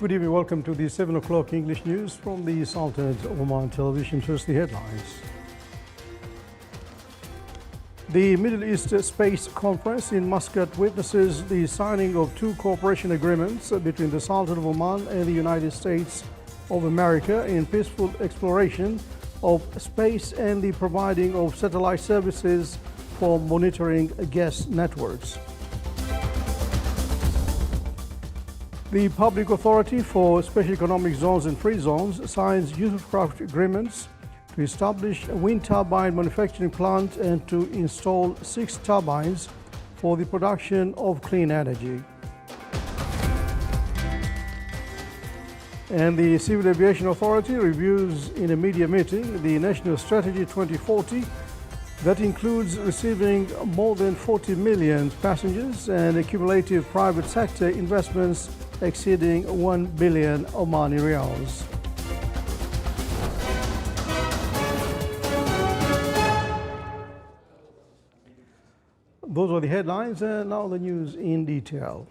Good evening, welcome to the 7 o'clock English news from the Sultanate of Oman television. First, the headlines. The Middle East Space Conference in Muscat witnesses the signing of two cooperation agreements between the Sultanate of Oman and the United States of America in peaceful exploration of space and the providing of satellite services for monitoring gas networks. The Public Authority for Special Economic Zones and Free Zones signs usufruct agreements to establish a wind turbine manufacturing plant and to install 6 turbines for the production of clean energy. And the Civil Aviation Authority reviews in a media meeting the National Strategy 2040 that includes receiving more than 40 million passengers and cumulative private sector investments exceeding 1 billion Omani riyals. Those are the headlines, and now the news in detail.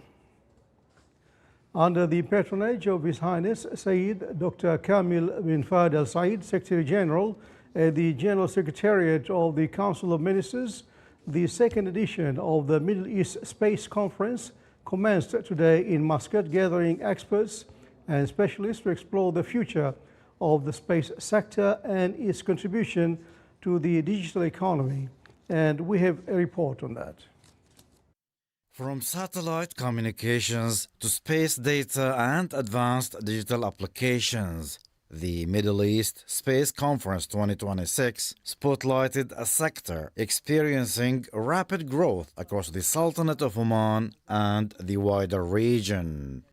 Under the patronage of His Highness Sayyid Dr. Kamil bin Fahd Al Said, Secretary General at the General Secretariat of the Council of Ministers, the second edition of the Middle East Space Conference commenced today in Muscat, gathering experts and specialists to explore the future of the space sector and its contribution to the digital economy. And we have a report on that. From satellite communications to space data and advanced digital applications, the Middle East Space Conference 2026 spotlighted a sector experiencing rapid growth across the Sultanate of Oman and the wider region.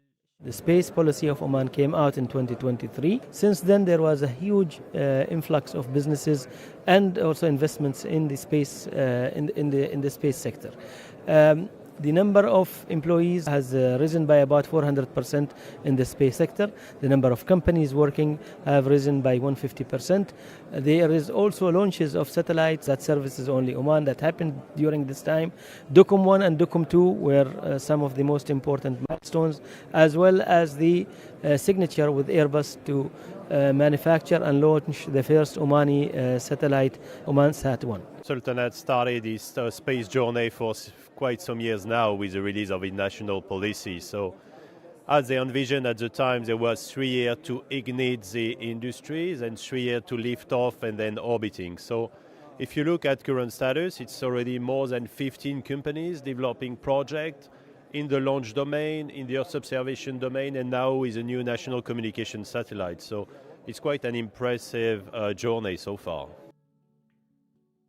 The space policy of Oman came out in 2023. Since then, there was a huge influx of businesses and also investments in the space in the space sector. The number of employees has risen by about 400% in the space sector. The number of companies working have risen by 150%. There is also launches of satellites that services only Oman that happened during this time. Duqm 1 and Duqm 2 were some of the most important milestones, as well as the signature with Airbus to manufacture and launch the first Omani satellite, Oman Sat 1. Sultanate started its space journey for quite some years now with the release of its national policy. So as they envisioned at the time, there was 3 years to ignite the industries and 3 years to lift off and then orbiting. So if you look at current status, it's already more than 15 companies developing projects in the launch domain, in the Earth observation domain, and now with a new national communication satellite. So it's quite an impressive journey so far.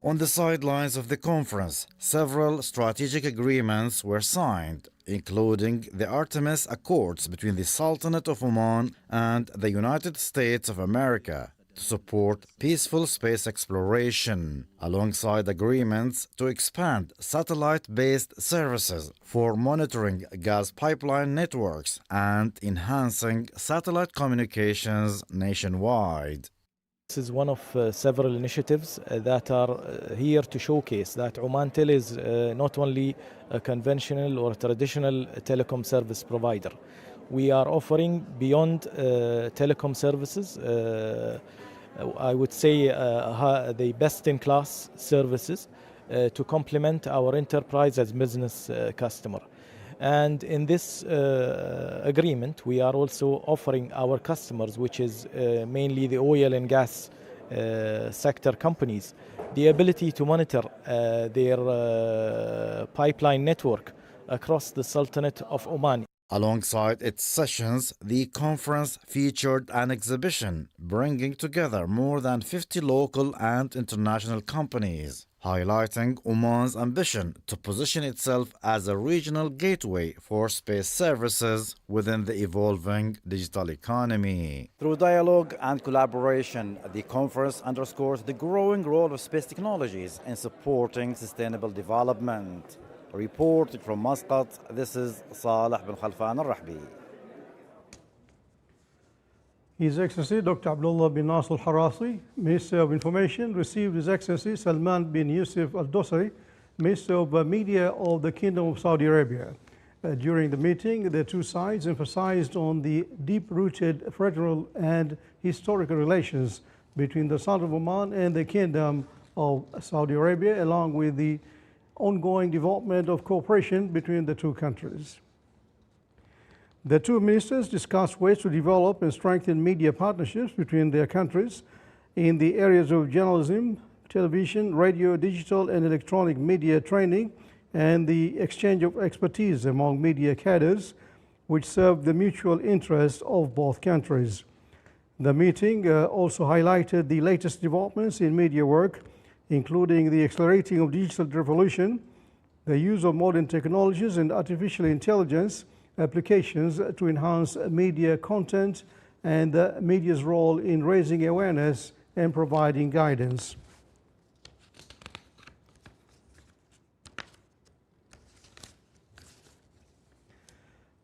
On the sidelines of the conference, several strategic agreements were signed, including the Artemis Accords between the Sultanate of Oman and the United States of America to support peaceful space exploration, alongside agreements to expand satellite-based services for monitoring gas pipeline networks and enhancing satellite communications nationwide. This is one of several initiatives that are here to showcase that Omantel is not only a conventional or traditional telecom service provider. We are offering beyond telecom services, I would say the best-in-class services to complement our enterprise as business customer. And in this agreement, we are also offering our customers, which is mainly the oil and gas sector companies, the ability to monitor their pipeline network across the Sultanate of Oman. Alongside its sessions, the conference featured an exhibition bringing together more than 50 local and international companies, highlighting Oman's ambition to position itself as a regional gateway for space services within the evolving digital economy. Through dialogue and collaboration, the conference underscores the growing role of space technologies in supporting sustainable development. Reported from Muscat, this is Saleh bin Khalfan al-Rahbi. His Excellency Dr. Abdullah bin Nasser al-Harasi, Minister of Information, received His Excellency Salman bin Yusuf al-Dosari, Minister of Media of the Kingdom of Saudi Arabia. During the meeting, the two sides emphasized on the deep-rooted federal and historical relations between the Sultan of Oman and the Kingdom of Saudi Arabia, along with the ongoing development of cooperation between the two countries. The two ministers discussed ways to develop and strengthen media partnerships between their countries in the areas of journalism, television, radio, digital, and electronic media training, and the exchange of expertise among media cadres, which serve the mutual interest of both countries. The meeting also highlighted the latest developments in media work, including the accelerating of digital revolution, the use of modern technologies and artificial intelligence applications to enhance media content, and the media's role in raising awareness and providing guidance.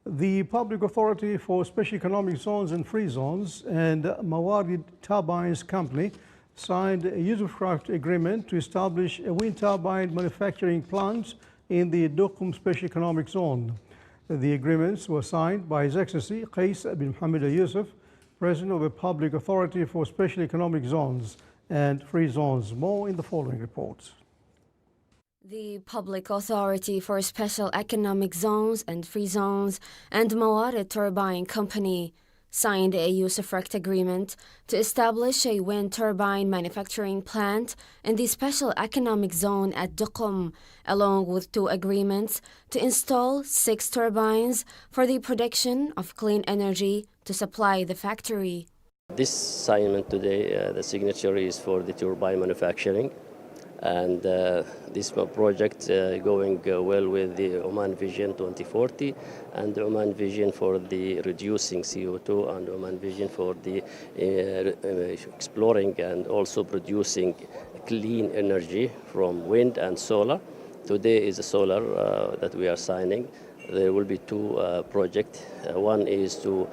The Public Authority for Special Economic Zones and Free Zones and Mawarid Turbines Company signed a usufruct agreement to establish a wind turbine manufacturing plant in the Duqm Special Economic Zone. The agreements were signed by His Excellency Qais bin Mohammed Al Yusuf, President of the Public Authority for Special Economic Zones and Free Zones. More in the following reports. The Public Authority for Special Economic Zones and Free Zones and Mawarid Turbine Company signed a usufruct agreement to establish a wind turbine manufacturing plant in the Special Economic Zone at Duqm, along with two agreements to install 6 turbines for the production of clean energy to supply the factory. This assignment today, the signature is for the turbine manufacturing. And this project going well with the Oman Vision 2040 and the Oman Vision for the reducing CO2 and Oman Vision for the exploring and also producing clean energy from wind and solar. Today is the solar that we are signing. There will be 2 projects. One is to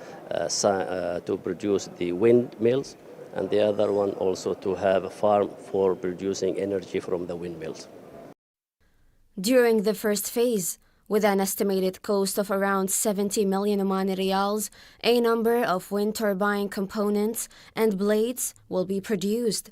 produce the windmills, and the other one also to have a farm for producing energy from the windmills. During the first phase, with an estimated cost of around 70 million Omani riyals, a number of wind turbine components and blades will be produced.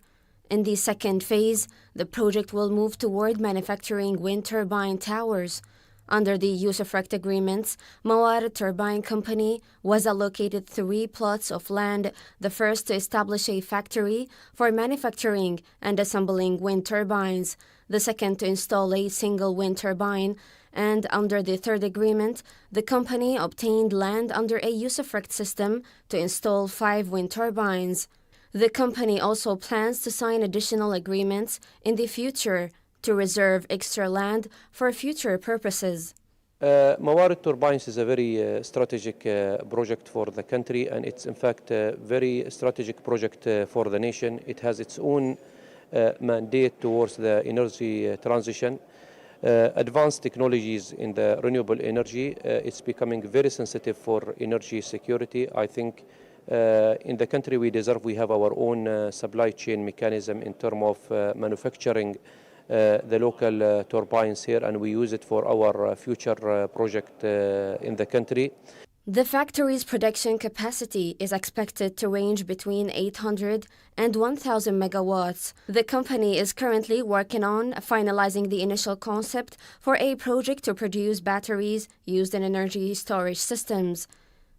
In the second phase, the project will move toward manufacturing wind turbine towers. Under the usufruct agreements, Mawarid Turbine Company was allocated 3 plots of land, the first to establish a factory for manufacturing and assembling wind turbines, the second to install a single wind turbine, and under the third agreement, the company obtained land under a usufruct system to install 5 wind turbines. The company also plans to sign additional agreements in the future to reserve extra land for future purposes. Mawarid Turbines is a very strategic project for the country, and it's in fact a very strategic project for the nation. It has its own mandate towards the energy transition. Advanced technologies in the renewable energy, it's becoming very sensitive for energy security. I think in the country we have our own supply chain mechanism in terms of manufacturing the local turbines here, and we use it for our future project in the country. The factory's production capacity is expected to range between 800 and 1,000 megawatts. The company is currently working on finalizing the initial concept for a project to produce batteries used in energy storage systems.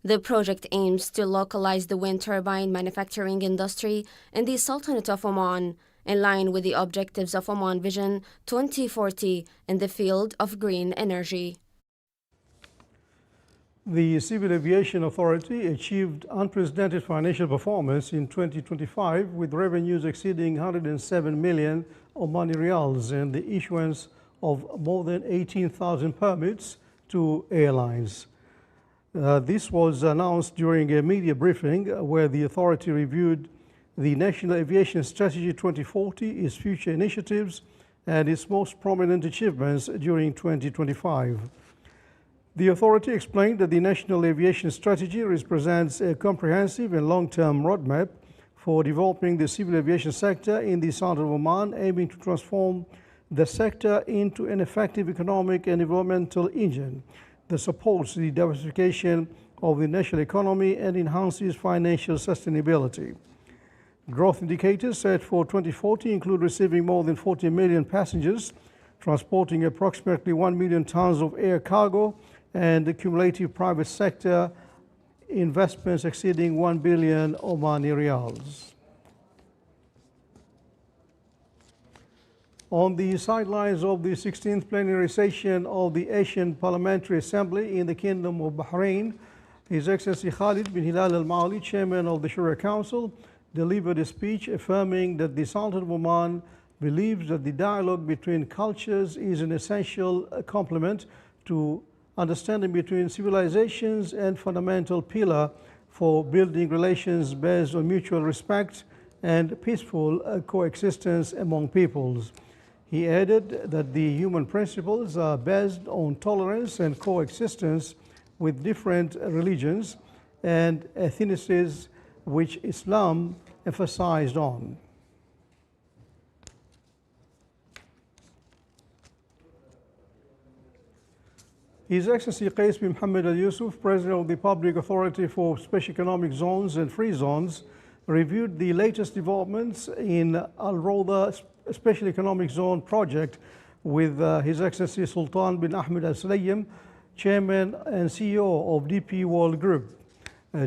The project aims to localize the wind turbine manufacturing industry in the Sultanate of Oman, in line with the objectives of Oman Vision 2040 in the field of green energy. The Civil Aviation Authority achieved unprecedented financial performance in 2025, with revenues exceeding 107 million Omani riyals and the issuance of more than 18,000 permits to airlines. This was announced during a media briefing where the authority reviewed the National Aviation Strategy 2040, its future initiatives, and its most prominent achievements during 2025. The authority explained that the National Aviation Strategy represents a comprehensive and long-term roadmap for developing the civil aviation sector in the Sultanate of Oman, aiming to transform the sector into an effective economic and developmental engine. that supports the diversification of the national economy and enhances financial sustainability. Growth indicators set for 2040 include receiving more than 40 million passengers, transporting approximately 1 million tons of air cargo, and the cumulative private sector investments exceeding 1 billion Omani riyals. On the sidelines of the 16th plenary session of the Asian Parliamentary Assembly in the Kingdom of Bahrain, His Excellency Khalid bin Hilal Al Maali, Chairman of the Shura Council, delivered a speech affirming that the Sultan of Oman believes that the dialogue between cultures is an essential complement to understanding between civilizations and fundamental pillar for building relations based on mutual respect and peaceful coexistence among peoples. He added that the human principles are based on tolerance and coexistence with different religions and ethnicities, which Islam emphasized on. His Excellency Qais bin Mohammed Al Yusuf, President of the Public Authority for Special Economic Zones and Free Zones, reviewed the latest developments in Al Rawda Special Economic Zone project with His Excellency Sultan bin Ahmed Al Sulaym, Chairman and CEO of DP World Group.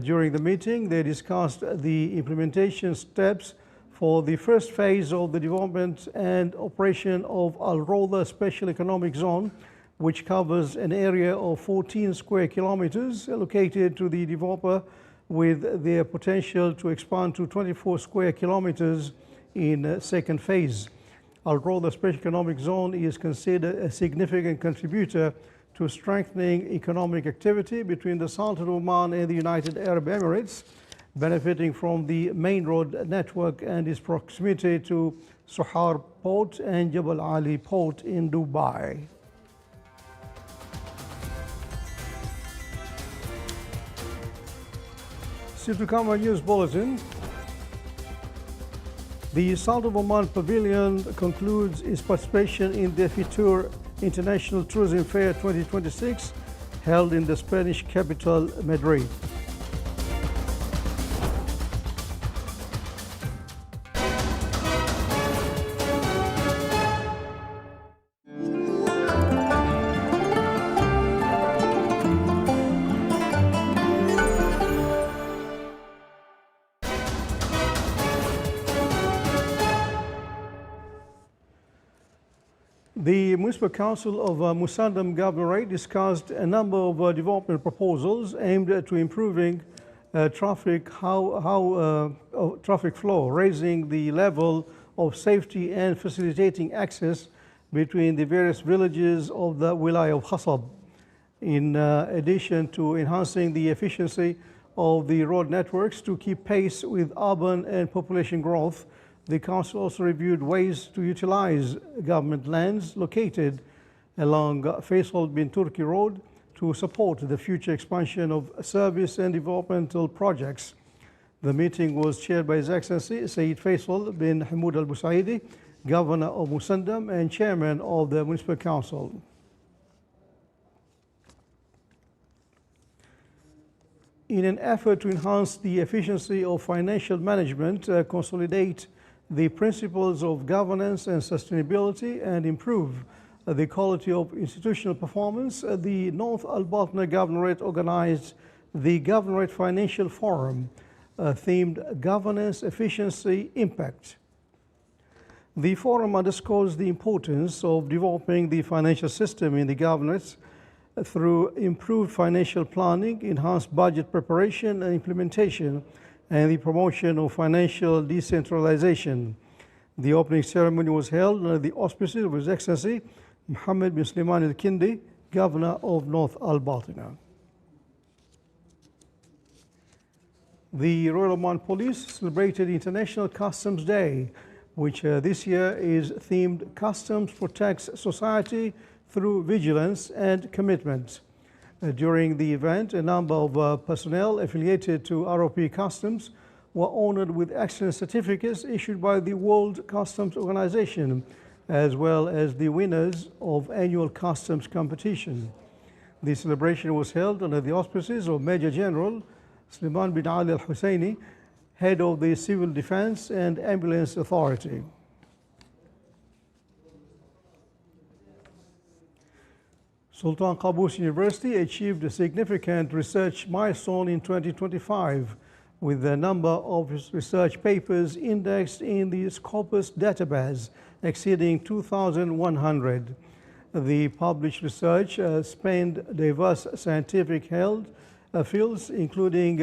During the meeting, they discussed the implementation steps for the first phase of the development and operation of Al Rawda Special Economic Zone, which covers an area of 14 square kilometers allocated to the developer, with their potential to expand to 24 square kilometers in second phase. Al Rawda Special Economic Zone is considered a significant contributor to strengthening economic activity between the Sultan of Oman and the United Arab Emirates, benefiting from the main road network and its proximity to Suhar Port and Jabal Ali Port in Dubai. Still to come, a news bulletin. The Sultan of Oman Pavilion concludes its participation in the Fitur International Tourism Fair 2026, held in the Spanish capital, Madrid. The Municipal Council of Musandam Governorate discussed a number of development proposals aimed at improving traffic flow, raising the level of safety and facilitating access between the various villages of the Wilaya of Khasab. In addition to enhancing the efficiency of the road networks to keep pace with urban and population growth, the Council also reviewed ways to utilize government lands located along Faisal bin Turki Road to support the future expansion of service and developmental projects. The meeting was chaired by His Excellency Sayyid Faisal bin Hamoud Al Busaidi, Governor of Musandam and Chairman of the Municipal Council. In an effort to enhance the efficiency of financial management, consolidate the principles of governance and sustainability, and improve the quality of institutional performance, the North Al Batna Governorate organized the Governorate Financial Forum, themed Governance, Efficiency, Impact. The forum underscores the importance of developing the financial system in the governorates through improved financial planning, enhanced budget preparation and implementation, and the promotion of financial decentralization. The opening ceremony was held under the auspices of His Excellency Mohammed bin Sulaiman Al Kindi, Governor of North Al Batna. The Royal Oman Police celebrated International Customs Day, which this year is themed Customs Protects Society through Vigilance and Commitment. During the event, a number of personnel affiliated to ROP Customs were honored with excellence certificates issued by the World Customs Organization, as well as the winners of annual customs competition. The celebration was held under the auspices of Major General Suleiman bin Ali al-Husseini, head of the Civil Defense and Ambulance Authority. Sultan Qaboos University achieved a significant research milestone in 2025 with the number of research papers indexed in the Scopus database exceeding 2,100. The published research spanned diverse scientific fields including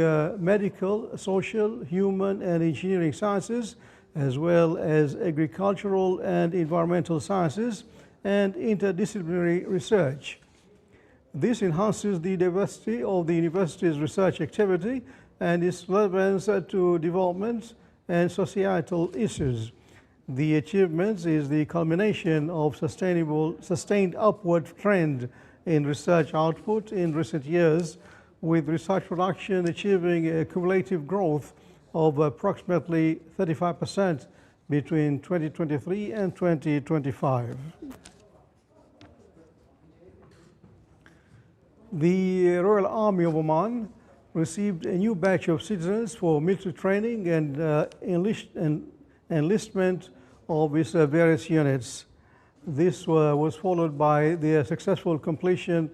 medical, social, human and engineering sciences, as well as agricultural and environmental sciences and interdisciplinary research. This enhances the diversity of the university's research activity and its relevance to development and societal issues. The achievements is the culmination of sustained upward trend in research output in recent years, with research production achieving a cumulative growth of approximately 35% between 2023 and 2025. The Royal Army of Oman received a new batch of citizens for military training and enlistment of its various units. This was followed by the successful completion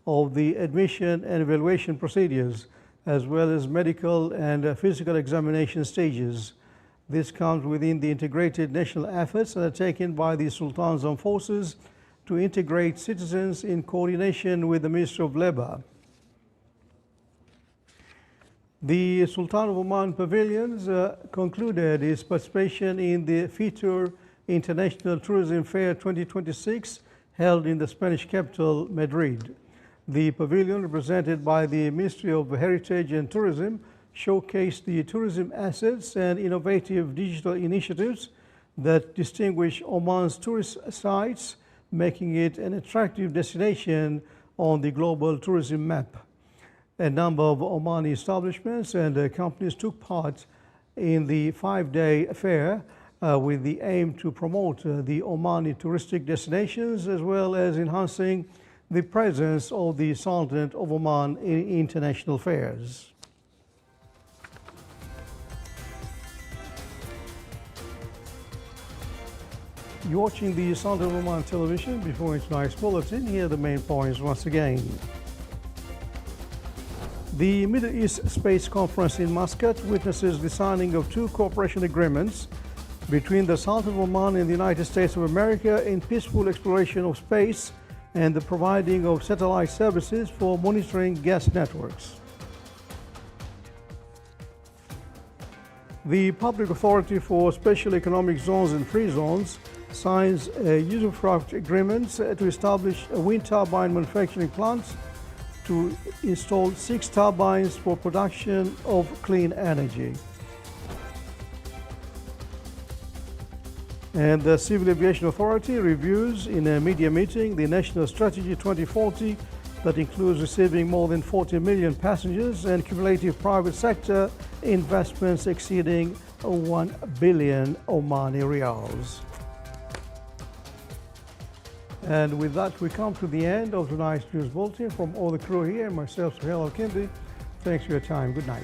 of the admission and evaluation procedures, as well as medical and physical examination stages. This comes within the integrated national efforts undertaken by the Sultan's Armed Forces to integrate citizens in coordination with the Ministry of Labour. The Sultan of Oman Pavilions concluded its participation in the FITUR International Tourism Fair 2026 held in the Spanish capital, Madrid. The pavilion, represented by the Ministry of Heritage and Tourism, showcased the tourism assets and innovative digital initiatives that distinguish Oman's tourist sites, making it an attractive destination on the global tourism map. A number of Omani establishments and companies took part in the 5-day fair with the aim to promote the Omani touristic destinations, as well as enhancing the presence of the Sultanate of Oman in international fairs. You're watching the Sultanate of Oman television. Before tonight's bulletin, here are the main points once again. The Middle East Space Conference in Muscat witnesses the signing of 2 cooperation agreements between the Sultanate of Oman and the United States of America in peaceful exploration of space and the providing of satellite services for monitoring gas networks. The Public Authority for Special Economic Zones and Free Zones signs a usufruct agreements to establish a wind turbine manufacturing plant to install 6 turbines for production of clean energy. And the Civil Aviation Authority reviews in a media meeting the National Strategy 2040 that includes receiving more than 40 million passengers and cumulative private sector investments exceeding 1 billion Omani riyals. And with that, we come to the end of tonight's news bulletin. From all the crew here and myself, Suhail Al-Kindi, thanks for your time. Good night.